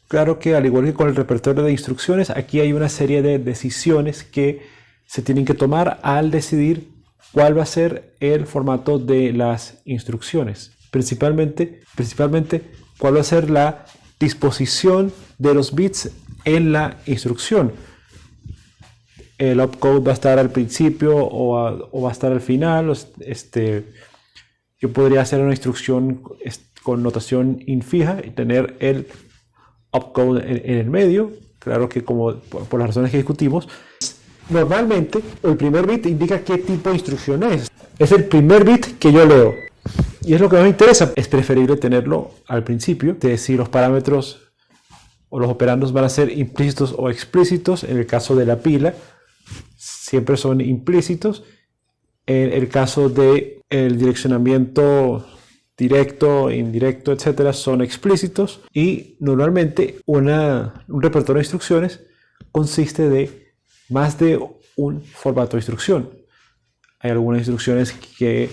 Claro que al igual que con el repertorio de instrucciones, aquí hay una serie de decisiones que se tienen que tomar al decidir cuál va a ser el formato de las instrucciones. Principalmente cuál va a ser la disposición de los bits en la instrucción. El opcode va a estar al principio o va a estar al final. Yo podría hacer una instrucción con notación infija y tener el opcode en el medio. Claro que como por las razones que discutimos, normalmente el primer bit indica qué tipo de instrucción es. Es el primer bit que yo leo. Y es lo que más me interesa. Es preferible tenerlo al principio, de si los parámetros o los operandos van a ser implícitos o explícitos. En el caso de la pila, siempre son implícitos. En el caso del direccionamiento directo, indirecto, etcétera, son explícitos. Y normalmente un repertorio de instrucciones consiste de más de un formato de instrucción. Hay algunas instrucciones que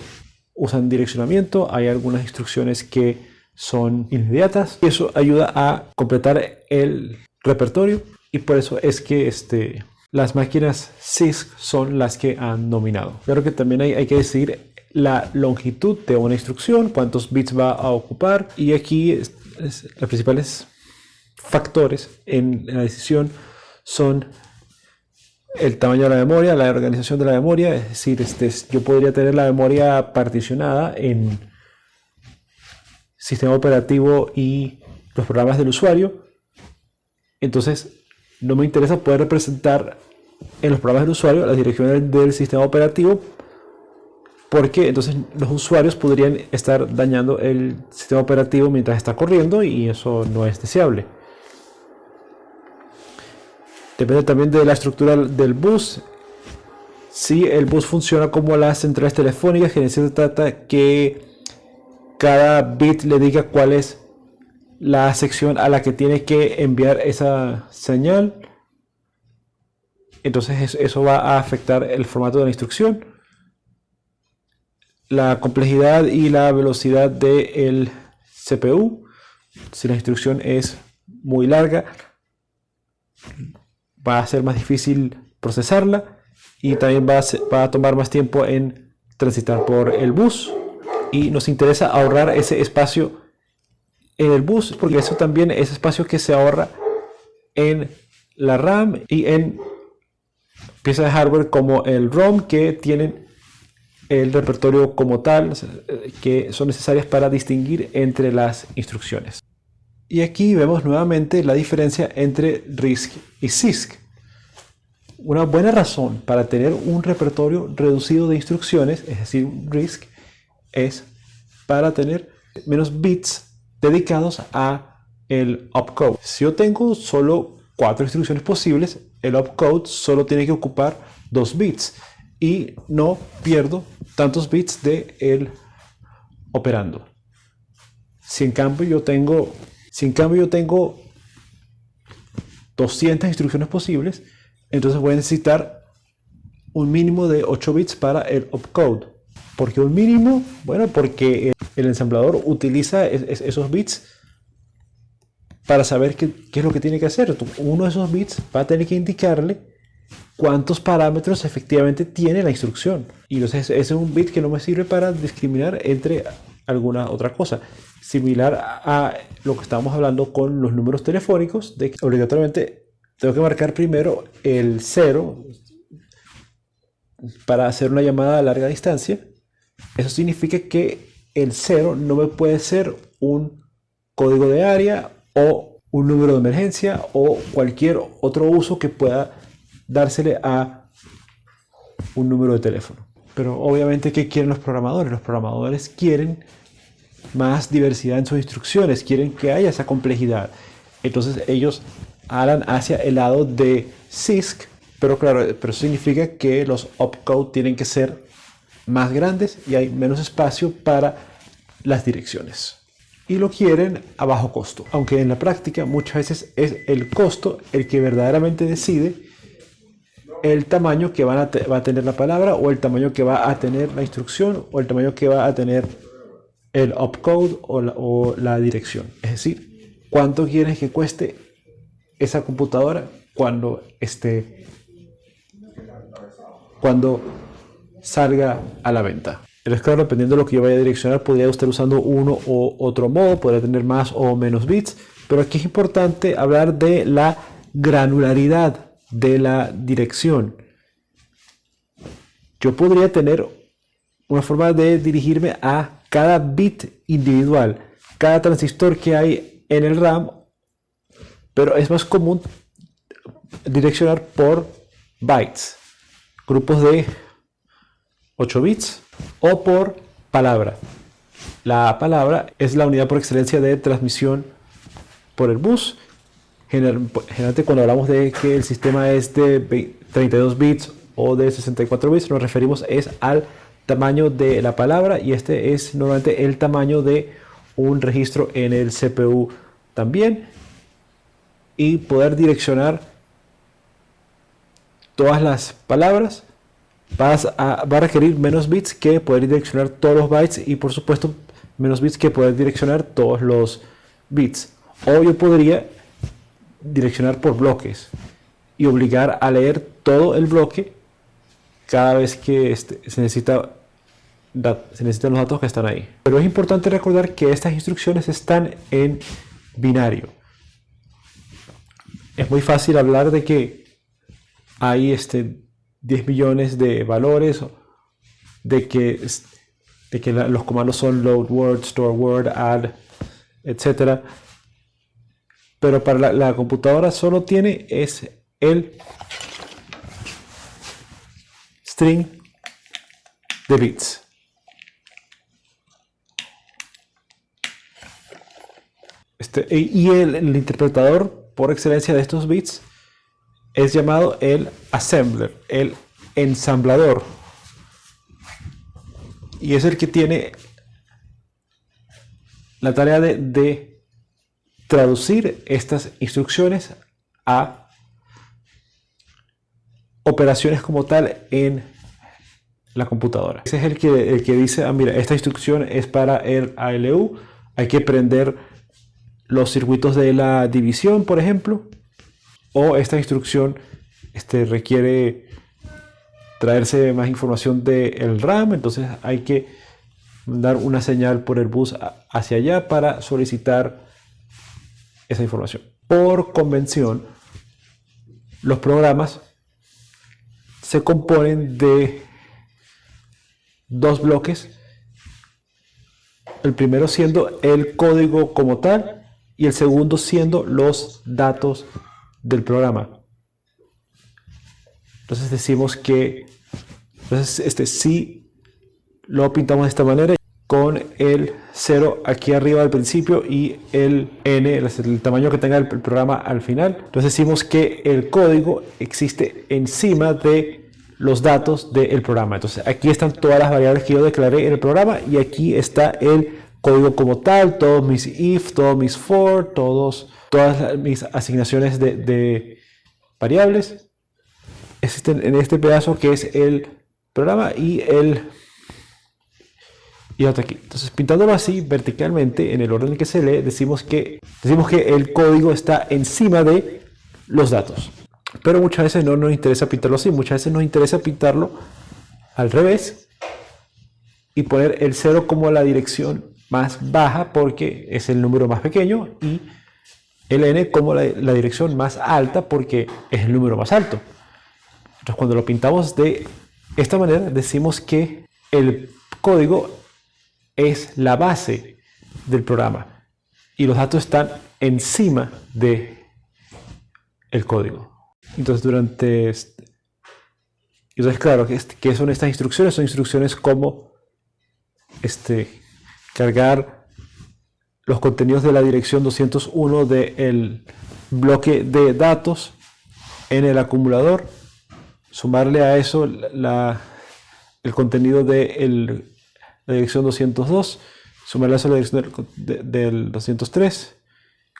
usan direccionamiento, hay algunas instrucciones que son inmediatas, y eso ayuda a completar el repertorio, y por eso es que las máquinas CISC son las que han dominado. Claro que también hay que decidir la longitud de una instrucción, cuántos bits va a ocupar, y aquí los principales factores en la decisión son el tamaño de la memoria, la organización de la memoria. Es decir, yo podría tener la memoria particionada en sistema operativo y los programas del usuario. Entonces, no me interesa poder representar en los programas del usuario las direcciones del sistema operativo, porque entonces los usuarios podrían estar dañando el sistema operativo mientras está corriendo, y eso no es deseable. Depende también de la estructura del bus. Si el bus funciona como las centrales telefónicas, que se trata que cada bit le diga cuál es la sección a la que tiene que enviar esa señal, entonces eso va a afectar el formato de la instrucción. La complejidad y la velocidad del CPU. Si la instrucción es muy larga, va a ser más difícil procesarla, y también va a tomar más tiempo en transitar por el bus, y nos interesa ahorrar ese espacio en el bus, porque eso también es espacio que se ahorra en la RAM y en piezas de hardware como el ROM, que tienen el repertorio como tal, que son necesarias para distinguir entre las instrucciones. Y aquí vemos nuevamente la diferencia entre RISC y CISC. Una buena razón para tener un repertorio reducido de instrucciones, es decir, RISC, es para tener menos bits dedicados a el opcode. Si yo tengo solo 4 instrucciones posibles, el opcode solo tiene que ocupar 2 bits y no pierdo tantos bits del operando. Si en cambio yo tengo 200 instrucciones posibles, entonces voy a necesitar un mínimo de 8 bits para el opcode. ¿Por qué un mínimo? Bueno, porque el ensamblador utiliza esos bits para saber qué es lo que tiene que hacer. Uno de esos bits va a tener que indicarle cuántos parámetros efectivamente tiene la instrucción. Y entonces ese es un bit que no me sirve para discriminar entre alguna otra cosa. Similar a lo que estábamos hablando con los números telefónicos, de que obligatoriamente tengo que marcar primero el 0 para hacer una llamada a larga distancia. Eso significa que el 0 no me puede ser un código de área o un número de emergencia o cualquier otro uso que pueda dársele a un número de teléfono. Pero obviamente, ¿qué quieren los programadores? Los programadores quieren más diversidad en sus instrucciones, quieren que haya esa complejidad. Entonces ellos hablan hacia el lado de CISC, pero claro, pero eso significa que los opcode tienen que ser más grandes y hay menos espacio para las direcciones. Y lo quieren a bajo costo, aunque en la práctica muchas veces es el costo el que verdaderamente decide el tamaño que va a tener la palabra, o el tamaño que va a tener la instrucción, o el tamaño que va a tener el opcode o la dirección. Es decir, cuánto quieres que cueste esa computadora cuando salga a la venta. Pero es claro, dependiendo de lo que yo vaya a direccionar, podría estar usando uno u otro modo, podría tener más o menos bits, pero aquí es importante hablar de la granularidad de la dirección. Yo podría tener una forma de dirigirme a cada bit individual, cada transistor que hay en el RAM, pero es más común direccionar por bytes, grupos de 8 bits o por palabra. La palabra es la unidad por excelencia de transmisión por el bus. Generalmente cuando hablamos de que el sistema es de 32 bits o de 64 bits, nos referimos al tamaño de la palabra, y este es normalmente el tamaño de un registro en el CPU también. Y poder direccionar todas las palabras va a requerir menos bits que poder direccionar todos los bytes, y por supuesto menos bits que poder direccionar todos los bits. O yo podría direccionar por bloques y obligar a leer todo el bloque cada vez que se necesitan los datos que están ahí. Pero es importante recordar que estas instrucciones están en binario. Es muy fácil hablar de que hay 10 millones de valores, de que los comandos son load word, store word, add, etc. Pero para la computadora solo tiene el string de bits. Y el interpretador por excelencia de estos bits es llamado el assembler, el ensamblador. Y es el que tiene la tarea de traducir estas instrucciones a operaciones como tal en la computadora. Ese es el que dice, mira, esta instrucción es para el ALU, hay que prender los circuitos de la división, por ejemplo, o esta instrucción requiere traerse más información del RAM, entonces hay que dar una señal por el bus hacia allá para solicitar esa información. Por convención, los programas se componen de dos bloques, el primero siendo el código como tal y el segundo siendo los datos del programa. Entonces decimos que si lo pintamos de esta manera, con el 0 aquí arriba al principio y el n, el tamaño que tenga el programa al final. Entonces decimos que el código existe encima de los datos del programa. Entonces aquí están todas las variables que yo declaré en el programa, y aquí está el código como tal, todos mis if, todos mis for, todas mis asignaciones de variables existen en este pedazo que es el programa y hasta aquí. Entonces, pintándolo así verticalmente en el orden en que se lee, decimos que el código está encima de los datos. Pero muchas veces no nos interesa pintarlo así, muchas veces nos interesa pintarlo al revés y poner el 0 como la dirección más baja porque es el número más pequeño, y el n como la dirección más alta porque es el número más alto. Entonces, cuando lo pintamos de esta manera, decimos que el código es la base del programa y los datos están encima de el código. Entonces, claro, ¿qué son estas instrucciones? Son instrucciones como cargar los contenidos de la dirección 201 del bloque de datos en el acumulador, sumarle a eso el contenido de la dirección 202, sumarle a eso la dirección del 203,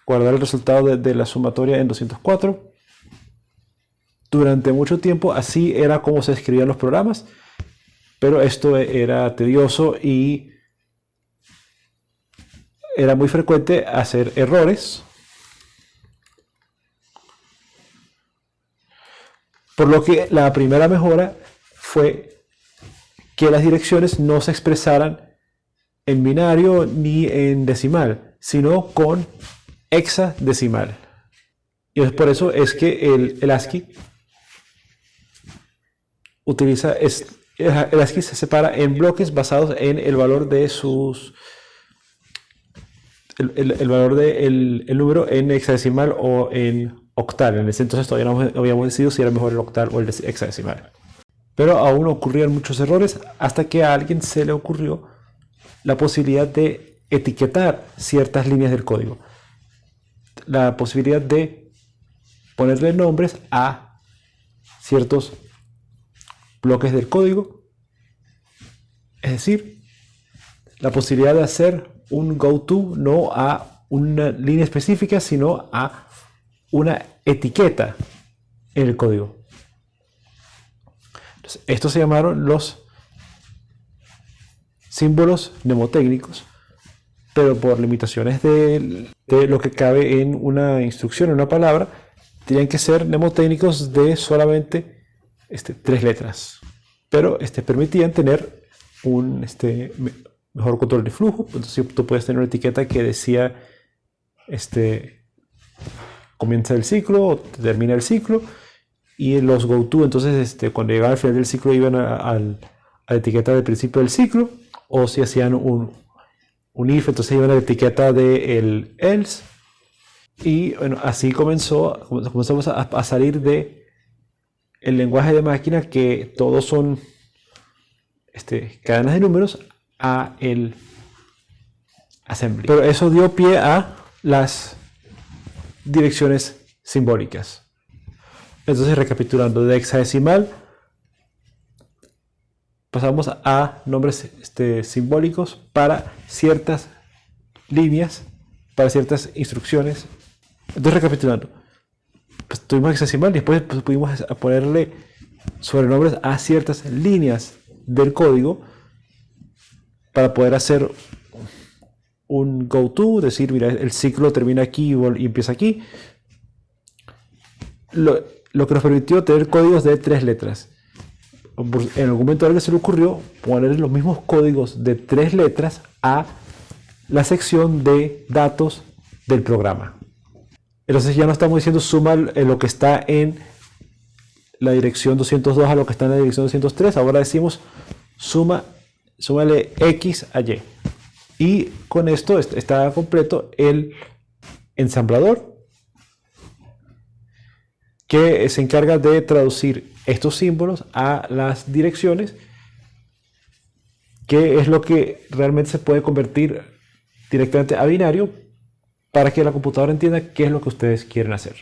guardar el resultado de la sumatoria en 204. Durante mucho tiempo así era como se escribían los programas, pero esto era tedioso y era muy frecuente hacer errores Por lo que la primera mejora fue que las direcciones no se expresaran en binario ni en decimal, sino con hexadecimal. Y es por eso es que el ASCII el ASCII se separa en bloques basados en el valor de el valor del número en hexadecimal o en octal. En ese entonces todavía no habíamos decidido si era mejor el octal o el hexadecimal. Pero aún ocurrían muchos errores hasta que a alguien se le ocurrió la posibilidad de etiquetar ciertas líneas del código. La posibilidad de ponerle nombres a ciertos bloques del código. Es decir, la posibilidad de hacer un goto no a una línea específica, sino a una etiqueta en el código. Entonces, estos se llamaron los símbolos mnemotécnicos, pero por limitaciones de lo que cabe en una instrucción, en una palabra, tenían que ser mnemotécnicos de solamente 3 letras, pero permitían tener un mejor control de flujo. Entonces tú puedes tener una etiqueta que decía comienza el ciclo o termina el ciclo, y los goto, entonces cuando llegaban al final del ciclo iban a la etiqueta del principio del ciclo, o si hacían un if, entonces iban a la etiqueta del else. Y bueno, así comenzamos a salir de el lenguaje de máquina, que todos son cadenas de números, a el assembly. Pero eso dio pie a las direcciones simbólicas. Entonces, recapitulando, de hexadecimal pasamos a nombres simbólicos para ciertas líneas, para ciertas instrucciones. Entonces, recapitulando, pues tuvimos hexadecimal y después pudimos ponerle sobrenombres a ciertas líneas del código para poder hacer un goto, decir, mira, el ciclo termina aquí y empieza aquí. Lo que nos permitió tener códigos de 3 letras. En algún momento a alguien se le ocurrió poner los mismos códigos de 3 letras a la sección de datos del programa. Entonces ya no estamos diciendo suma lo que está en la dirección 202 a lo que está en la dirección 203. Ahora decimos súmale X a Y. Y con esto está completo el ensamblador, que se encarga de traducir estos símbolos a las direcciones, que es lo que realmente se puede convertir directamente a binario para que la computadora entienda qué es lo que ustedes quieren hacer.